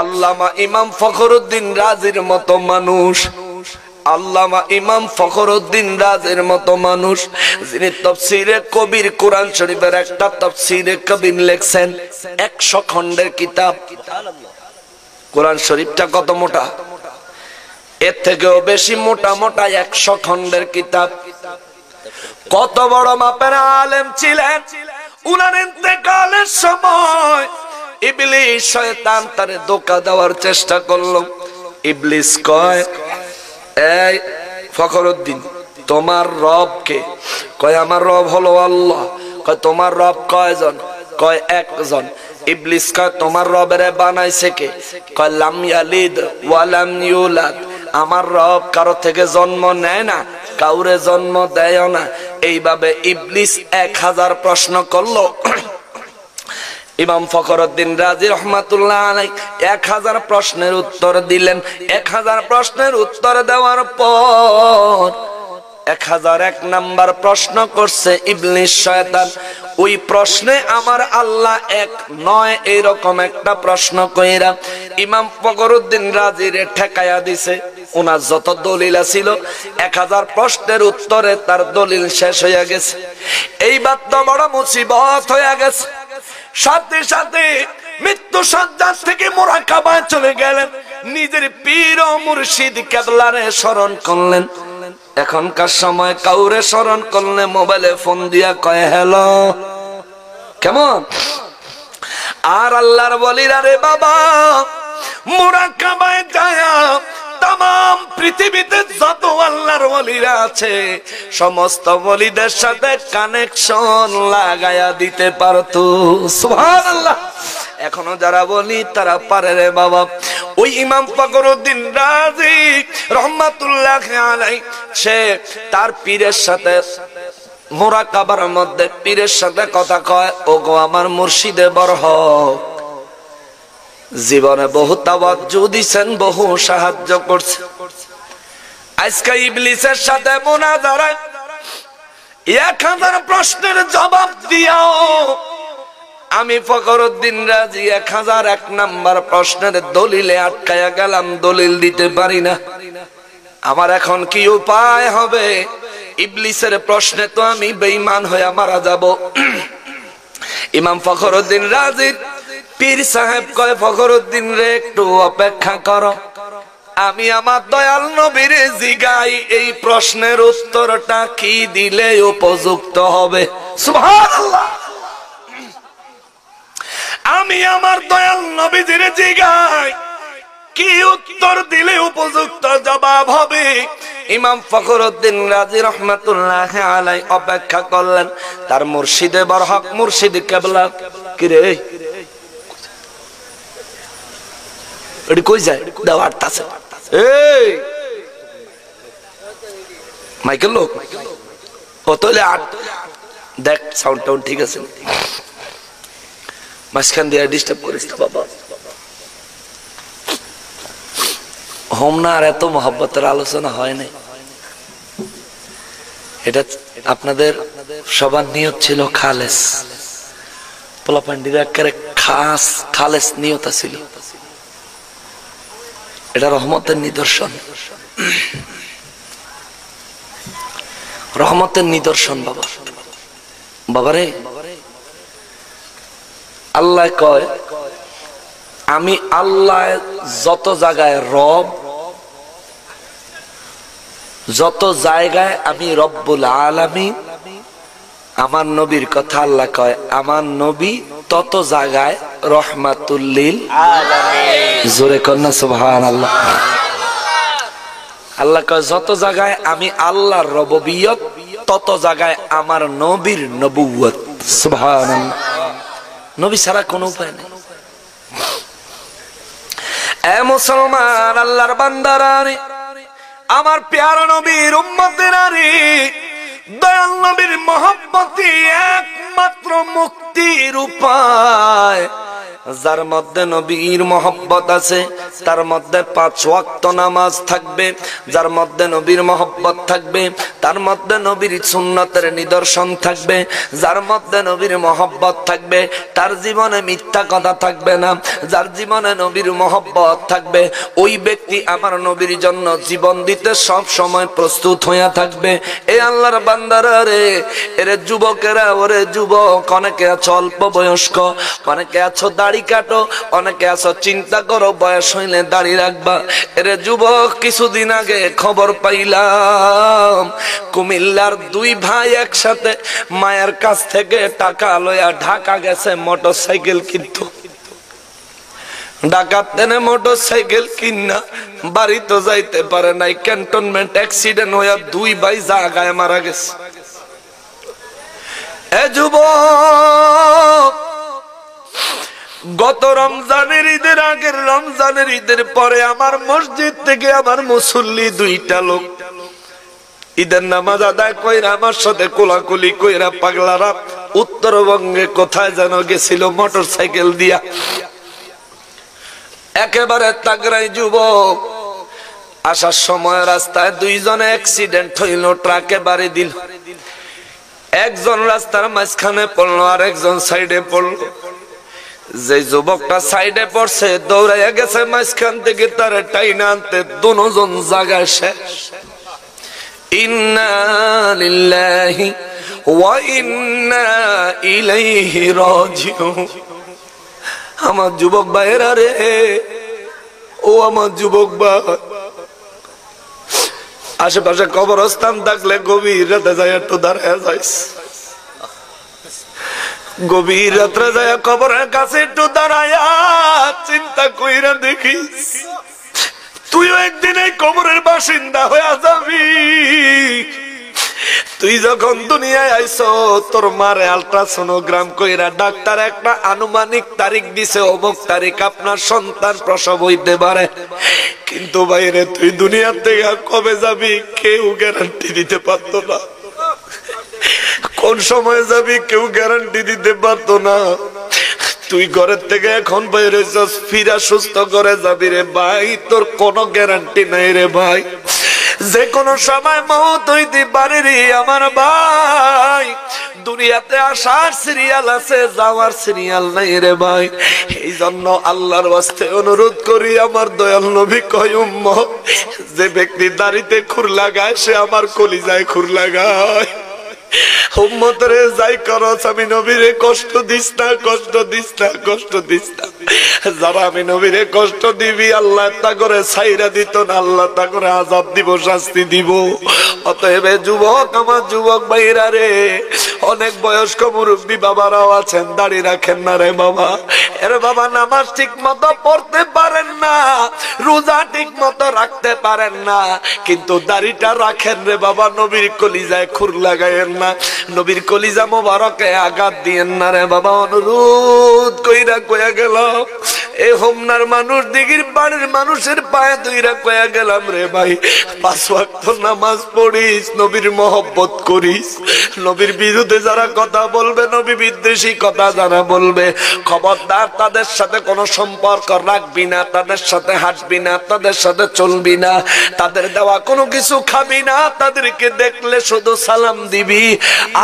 আল্লামা ইমাম ফখরুদ্দিন রাজির মতো মানুষ, আল্লামা ইমাম ফখরুদ্দিন রাজের মতো মানুষ যিনি তাফসীরে কবির কোরআন শরীফের একটা তাফসীরে কবির লেখছেন 100 খণ্ডের কিতাব। কোরআন শরীফটা কত মোটা, এর থেকেও বেশি মোটা মোটা 100 খণ্ডের কিতাব। কত বড় মাপের আলেম ছিলেন। উনার ইন্তেকালের সময় ইবলিস শয়তান তারে ধোঁকা দেওয়ার চেষ্টা করলো। ইবলিস কয়, এই ফখরুদ্দিন তোমার রব কে? কয় আমার রব হলো আল্লাহ। কয় তোমার রব কয়জন? কয় একজন। ইবলিস কয় তোমার রবের বানাইছে কে? কয় লাম ইয়ালিদ ওয়া লাম ইউলাদ, আমার রব কারো থেকে জন্ম নেয় না, কাউরে জন্ম দেয় না। এইভাবে ইবলিস 1000 প্রশ্ন করলো। ইমাম ফখরুদ্দিন রাজি রহমাতুল্লাহ আলাইহি 1000 প্রশ্নের উত্তর দিলেন। 1000 প্রশ্নের উত্তর দেওয়ার পর 1001 নাম্বার প্রশ্ন করছে ইবলিস শয়তান। ওই প্রশ্নে আমার আল্লাহ এক নয় এরকম একটা প্রশ্ন কইরা ইমাম ফখরুদ্দিন রাজিরে ঠেকায়া দিছে। ওনার যত দলিল ছিল 1000 প্রশ্নের উত্তরে তার দলিল শেষ হয়ে গেছে। এইবার তো বড় মুসিবত হয়ে গেছে। সাথে সাথে মৃত্যু সজ্জা থেকে মুরাকাবায় চলে গেলেন, নিজের পীর ও মুর্শিদ কেবলারে স্মরণ করলেন। এখনকার সময় কাউরে স্মরণ করলে মোবাইলে ফোন দিয়া কয় হ্যালো, কেমন? আর আল্লাহর ওলিরা রে বাবা মুরাকাবায় যায় তাম পৃথিবীতে যত আল্লাহর ওলিরা আছে সমস্ত ওলিদের সাথে কানেকশন লাগায়া দিতে পারতো। সুবহানাল্লাহ। এখনো যারা বলি তারা পারে রে বাবা। ওই ইমাম ফখরুদ্দিন রাজি রহমাতুল্লাহ আলাইহি সে তার পীরের সাথে মুরাকাবার মধ্যে পীরের সাথে কথা কয়, ওগো আমার মুর্শিদে বরহ, জীবনে বহু তাওয়াজ্জু দিছেন, বহু সাহায্য করছে। আজকে ইবলিসের সাথে মুনাজারায় 1000 প্রশ্নের জবাব দিয়াও আমি ফখরুদ্দিন রাজি 1001 নাম্বার প্রশ্নের দলিলে আটকায়া গেলাম, দলিল দিতে পারি না। আমার এখন কি উপায় হবে? ইবলিসের প্রশ্নে তো আমি বেঈমান হয়ে মারা যাব। ইমাম ফখরুদ্দিন রাজি পীর সাহেব কয়, ফখরুদ্দিন রে একটু অপেক্ষা করো, আমি আমার দয়াল নবীরে জিগাই এই প্রশ্নের উত্তরটা কি দিলে উপযুক্ত হবে। সুবহানাল্লাহ। আমি আমার দয়াল নবীজিরে জিগাই কি উত্তর দিলে উপযুক্ত জবাব হবে। ইমাম ফখরুদ্দিন রাজি রহমাতুল্লাহ আলাইহি অপেক্ষা করলেন। তার মুর্শিদে বরহক মুর্শিদ কেবলা কি রে এডি কই যায় দাওয়ারতাছে, এই মাইকেল লোক ওতলে আট দেখ সাউন্ড টাউন ঠিক আছে, মাঝখান দিয়ে ডিস্টার্ব করিস না বাবা। হোম না আর এত মহব্বতের আলোচনা হয় নাই। এটা আপনাদের সবার নিয়ত ছিল খালেস, পোলাপান্ডির একেবারে খাস খালেস নিয়ত ছিল। এটা রহমতের নিদর্শন, রহমতের নিদর্শন বাবা। বাবারে আল্লাহ কয় আমি আল্লাহ যত জায়গায় রব, যত জায়গায় আমি রব্বুল আলামিন। আমার নবীর কথা আল্লাহ কয় আমার নবী তত জায়গায় রহমাতুল লিল আলামিন। জোরে কন্যা সুবহানাল্লাহ। আল্লাহ কয় যত জায়গায় আমি আল্লাহর রব্বিয়ত তত জায়গায় আমার নবীর নবুয়ত। সুবহানাল্লাহ। নবী ছাড়া কোনো উপায় নেই। এ মুসলমান আল্লাহর বান্দারা রে, আমার প্যারা নবীর উম্মতেরা রে, দয়াল নবীর মহব্বতই একমাত্র মুক্তির উপায়। যার মধ্যে নবীর মহব্বত আছে তার মধ্যে 5 ওয়াক্ত নামাজ থাকবে, যার মধ্যে নবীর মহব্বত থাকবে তার মধ্যে নবীর সুন্নতের নিদর্শন থাকবে, যার মধ্যে নবীর মহব্বত থাকবে তার জীবনে মিথ্যা কথা থাকবে না, যার জীবনে নবীর মহব্বত থাকবে ওই ব্যক্তি আমার নবীর জন্য জীবন দিতে সব সময় প্রস্তুত হয়ে থাকবে। এই আল্লাহর বান্দারা রে, এরে যুবকেরা, ওরে যুবক, অনেকে আছো অল্প বয়স্ক, অনেকে আছো দাড়ি কাটো, অনেকে আছো চিন্তা করো বয়স হইলে দাড়ি রাখবা। এরে যুবক, কিছুদিন আগে খবর পাইলাম কুমিল্লার 2 ভাই একসাথে মায়ের কাছ থেকে টাকা লইয়া ঢাকা গেছে মোটরসাইকেল কিনতো। ঢাকার তেনে মোটরসাইকেল কিনা বাড়ি তো যাইতে পারে নাই, ক্যান্টনমেন্ট অ্যাক্সিডেন্ট হইয়া 2 ভাই জায়গায় মারা গেছে। এ যুবক, গত রমজানের ঈদের আগের রমজানের ঈদের পরে আমার মসজিদ থেকে আমার মুসল্লি 2টা লোক ঈদের নামাজ আদায় কইরা আমার সাথে কোলাকুলি কইরা পাগলারা উত্তরবঙ্গে কোথায় যেন গেছিল মোটরসাইকেল দিয়া। একেবারে তাগড়াই যুবক, আসার সময় রাস্তায় 2 জনে অ্যাক্সিডেন্ট হইল, ট্রাকে বাড়ি দিল। একজন রাস্তার মাঝখানে পড়লো আর একজন সাইডে পড়লো। যে যুবকটা সাইডে পড়ছে দৌড়াইয়া গেছে মাঝখান থেকে তারে টাইনা আনতে, দুজন জায়গায় শেষ। ইন্না লিল্লাহি ওয়া ইন্না ইলাইহি রাজিউন। আমার যুবক ভাইয়েরা রে, ও আমার যুবক ভাই, আশেপাশে কবরস্থান থাকলে গভীর রাতে যায় একটু দাঁড়ায় যাইস, গভীর রাত্রে যায় কবরের কাছে একটু দাঁড়ায় চিন্তা কইরা দেখিস তুইও একদিন এই কবরের বাসিন্দা হয়ে যাবি। তুই যখন দুনিয়ায় আইছো তোর মারে আলট্রাসোনোগ্রাম কইরা ডাক্তার একটা আনুমানিক তারিখ দিছে, অমুক তারিখ আপনার সন্তান প্রসব হইতে পারে। কিন্তু বাইরে তুই দুনিয়া থেকে কবে যাবি কেউ গ্যারান্টি দিতে পারতো না, কোন সময় যাবি কেউ গ্যারান্টি দিতে পারতো না। তুই ঘরের থেকে এখন বাইরে যাস, ফিরা সুস্থ করে যাবি রে ভাই, তোর কোনো গ্যারান্টি নাই রে ভাই। যে কোনো সময় মওত হইতে পারে রে আমার ভাই। দুনিয়াতে আসার সিরিয়াল আছে, যাওয়ার সিরিয়াল নাই রে ভাই। এই জন্য আল্লাহর ওয়াস্তে অনুরোধ করি, আমার দয়াল নবী কয় উম্মত, যে ব্যক্তি দাড়িতে খুর লাগায় সে আমার কলিজায় খুর লাগায়। উম্মতরে যাই করছ, আমি নবীরে কষ্ট দিস না, কষ্ট দিস না, কষ্ট দিস না। যারা আমি নবীরে কষ্ট দিবি আল্লাহ তা করে ছাইরা দিত না, আল্লাহ তা করে আযাব দিব, শাস্তি দিব। অতএব যুবক, আমার যুবক ভাইরা রে, অনেক বয়স্ক মুরব্বী বাবারাও আছেন, দাড়ি রাখেন না রে বাবা। এর বাবা নামাজ ঠিক মতো পড়তে পারেন না, রোজা ঠিক মতো রাখতে পারেন না, কিন্তু দাড়িটা রাখেন রে বাবা। নবীর কলিজায় খুর লাগায়েন না, নবীর কলিজা মোবারকে আঘাত দিয়েন না রে বাবা। অনুরোধ কইরা কইয়া গেলাম, এই হোমনার মানুষ, দিঘির বাড়ির মানুষের পায়ে ধইরা কইয়া গেলাম রে ভাই, 5 ওয়াক্ত নামাজ পড়িস, নবীর মহব্বত করিস। নবীর বিরুদ্ধে যারা কথা বলবে, নবী বিদ্বেষী কথা যারা বলবে, খবরদার তাদের সাথে কোনো সম্পর্ক রাখবি না, তাদের সাথে হাঁটবি না, তাদের সাথে চলবি না, তাদের দেওয়া কোনো কিছু খাবি না। তাদেরকে দেখলে শুধু সালাম দিবি,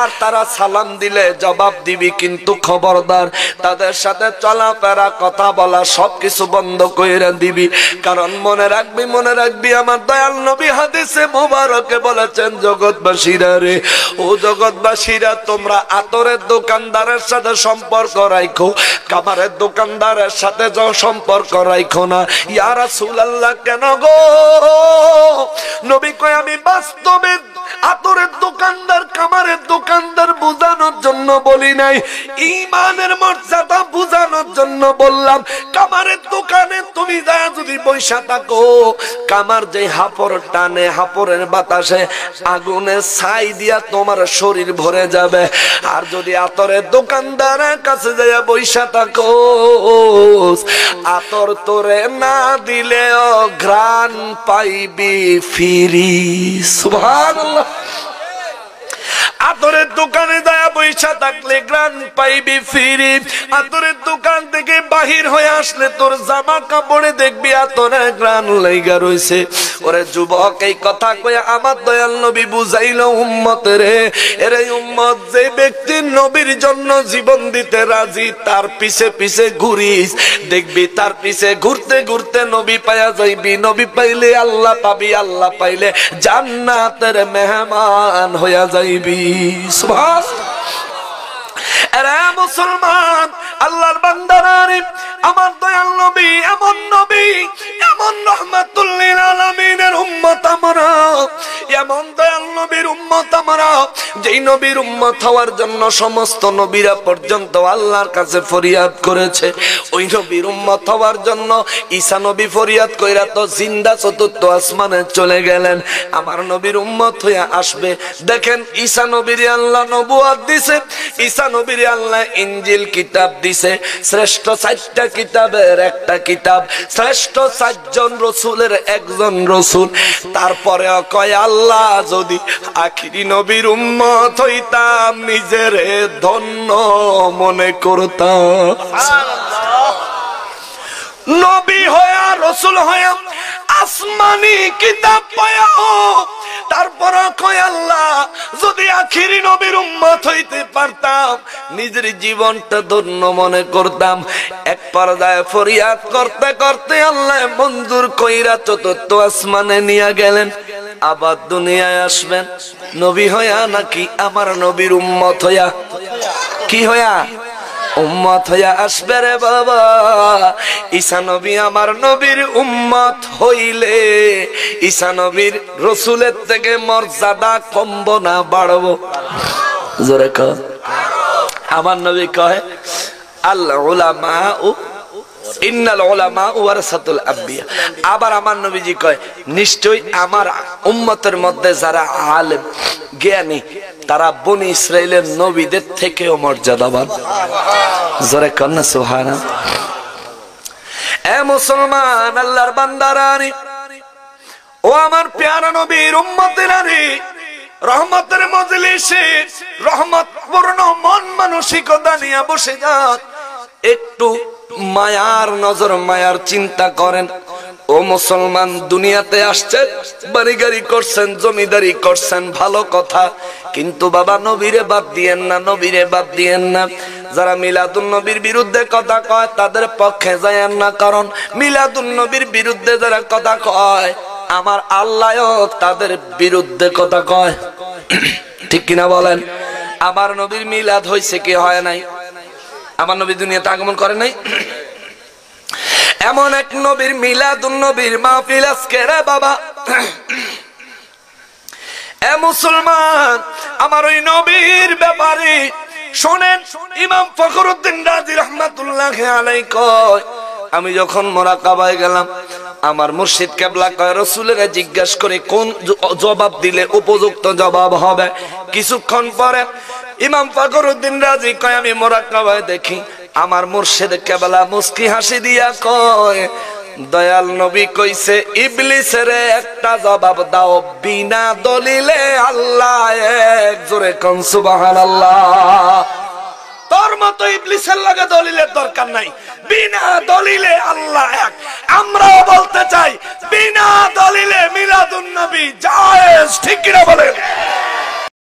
আর তারা সালাম দিলে জবাব দিবি, কিন্তু খবরদার তাদের সাথে চলাফেরা, কথা বলা সবকিছু বন্ধ কইরা দিবি। কারণ মনে রাখবি, মনে রাখবি, আমার দয়াল নবী হাদিসে মুবারকে বলেছেন, জগৎবাসীরা রে, ও জগৎবাসীরা, তোমরা আতরের দোকানদারের সাথে সম্পর্ক রাখো, কামারের দোকানদারের সাথে সম্পর্ক রাখো না। ইয়া রাসূলুল্লাহ, কেন গো? নবী কয়, আমি বাস্তবে আতরের দোকানদার, কামারের দোকানদার বোঝানোর জন্য বলি নাই, ঈমানের মর্যাদা বোঝানোর জন্য বললাম। কামারের দোকানে তুমি যা যদি বৈশা থাকো, কামার যে হাপড় টানে, হাপড়ের বাতাসে আগুনে ছাই দিয়া তোমার শরীর ভরে যাবে। আর যদি আতরের দোকানদারের কাছে যাইয়া বৈশা থাকো, আতর তোরে না দিলেও ঘ্রাণ পাইবি ফিরি। সুবহানাল্লাহ। আতরের দোকানে যায় বৈশা থাকলে গ্রান পাইবি ফিরি। আতরের দোকান থেকে বাহির হয়ে আসলে তোর জামা কাপড়ে দেখবি আতরের গ্রান লাইগা রইছে। ওরে যুবক, এই কথা কয়ে আমার দয়াল নবী বুঝাইলো উম্মতেরে, এরে উম্মত, যে ব্যক্তি নবীর জন্য জীবন দিতে রাজি তার পিছে পিছে ঘুরিস, দেখবি তার পিছে ঘুরতে ঘুরতে নবী পায়া যাইবি। নবী পাইলে আল্লাহ পাবি, আল্লাহ পাইলে জান্নাতের মেহমান হইয়া যাইবি। সুবহানাল্লাহ। এরে মুসলমান, আল্লাহর বান্দারা, আমার দয়াল নবী এমন নবী, এমন রাহমাতুল লিল আলামিনের উম্মত আমরা, এমন দয়াল নবীর উম্মত আমরা, যেই নবীর উম্মত হওয়ার জন্য সমস্ত নবীরা পর্যন্ত আল্লাহর কাছে ফরিয়াদ করেছে। ওই নবীর উম্মত হওয়ার জন্য ঈসা নবী ফরিয়াদ কইরা তো জিন্দা চতুর্থ আসমানে চলে গেলেন। আমার নবীর উম্মত হইয়া আসবে। দেখেন, ঈসা নবীর আল্লাহ নবুয়ত দিছে, ঈসা নবীর আল্লাহ ইনজিল কিতাব দিছে, শ্রেষ্ঠ 4টা কিতাবের একটা কিতাব, শ্রেষ্ঠ 4 জন রাসূলের একজন রাসূল। তারপরে কয়, আল্লাহ যদি আখিরি নবীর উম্মত হইতাম নিজেরে ধন্য মনে করতাম। সুবহানাল্লাহ। নবী হয়া, রাসূল হয়া, আসমানি কিতাব পায়া, তারপর কয় আল্লাহ যদি আখিরি নবীর উম্মত হইতে পারতাম নিজের জীবনটা ধন্য মনে করতাম। এক পর্যায়ে ফরিয়াদ করতে করতে আল্লাহ মঞ্জুর কইরা চতুর্থ আসমানে নিয়ে গেলেন। আবার দুনিয়ায় আসবেন নবী হইয়া নাকি আমার নবীর উম্মত হইয়া? কি হইয়া? উম্মত হইয়া আসবে রে বাবা। ঈসা নবী আমার নবীর উম্মত হইলে ঈসা নবীর রাসূলের থেকে মর্যাদা কমবো না বাড়বো? জোরে কর। আমার নবী কয়, আল উলামা ইন্নাল উলামা ওয়ারাসাতুল আম্বিয়া। আবার আমার নবীজি কয়, নিশ্চয়ই আমার উম্মতের মধ্যে যারা আলেম জ্ঞানী তারা বনি ইসরাইলের নবীদের থেকেও মর্যাদাবান। জোরে কন্না সুবহানাল্লাহ। এ মুসলমান, আল্লাহর বান্দারা, ও আমার প্যারা নবীর উম্মতেরা, রহমতের মজলিসে রহমতপূর্ণ মন মানসিকতা নিয়ে বসে যান। একটু মায়ার নজর, মায়ার চিন্তা করেন। ও মুসলমান, দুনিয়াতে আসছেন, বাড়ি গাড়ি করছেন, জমিদারি করছেন, ভালো কথা, কিন্তু বাবা নবীরে বাদ দিয়েন না, নবীরে বাদ দিয়েন না। যারা মিলাদুন নবীর বিরুদ্ধে কথা কয় তাদের পক্ষে যায়েন না, কারণ মিলাদুন নবীর বিরুদ্ধে যারা কথা কয় আমার আল্লাহও তাদের বিরুদ্ধে কথা কয়। ঠিক কিনা বলেন? আমার নবীর মিলাদ হয়েছে কি হয় নাই? আমার নবী দুনিয়াতে আগমন করে নাই। এমন এক নবীর মিলাদুন নবীর মাহফিল আজকে রে বাবা। এ মুসলমান, আমার ওই নবীর ব্যাপারে শোনেন। ইমাম ফখরুদ্দিন রাজি রাহমাতুল্লাহি আলাইহি কয়, আমি যখন মুরাকাবায় গেলাম আমার মুর্শিদ কেবলা কয়, রাসূলের জিজ্ঞেস করে কোন জবাব দিলে উপযুক্ত জবাব হবে। কিছুক্ষণ পরে ইমাম ফখরুদ্দিন রাজি কয়, আমি মুরাকাবায় দেখি আমার মুর্শিদ কেবলা মুস্কি হাসি দিয়া কয়, দয়াল নবী কইছে ইবলিসের একটা জবাব দাও বিনা দলিলে আল্লাহ এক। জোরে কোন সুবহানাল্লাহ। তোর মতো ইবলিসের লাগে দলিলের দরকার নাই, বিনা দলিলে আল্লাহ এক। আমরাও বলতে চাই বিনা দলিলে মিলাদুন নবী জায়েজ। ঠিক কিনা বলেন?